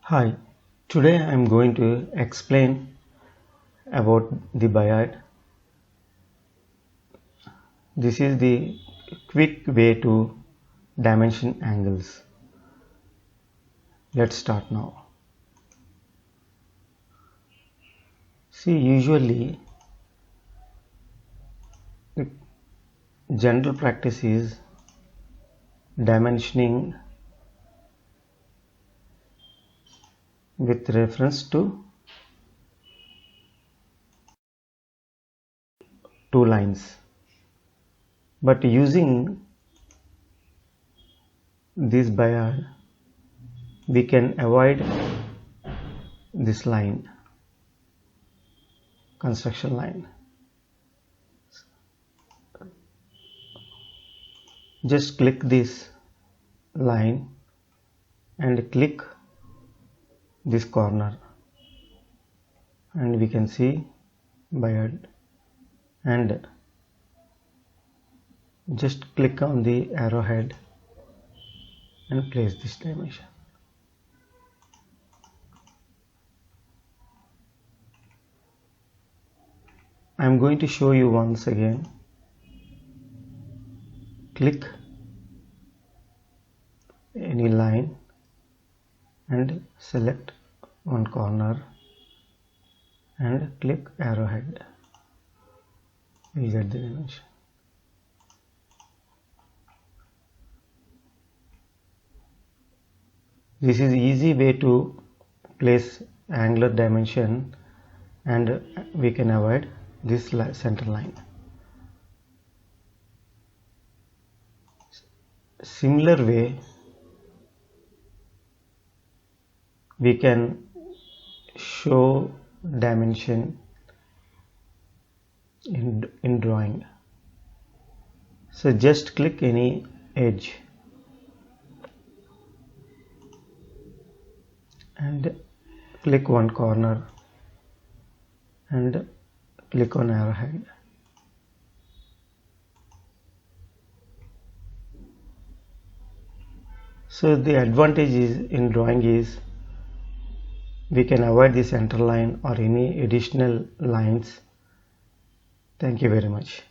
Hi, today I am going to explain about the Biad. This is the quick way to dimension angles. Let's start now. See, usually the general practice is dimensioning with reference to two lines. But using this Biad, we can avoid this line, construction line. Just click this line and click this corner, and we can see Biad, and just click on the arrowhead and place this dimension. I am going to show you once again. Click any line and select one corner and click arrowhead. You get the dimension. This is easy way to place angular dimension, and we can avoid this center line. Similar way, we can show dimension in drawing. So just click any edge and click one corner and click on arrowhead. So the advantage is in drawing is we can avoid the center line or any additional lines. Thank you very much.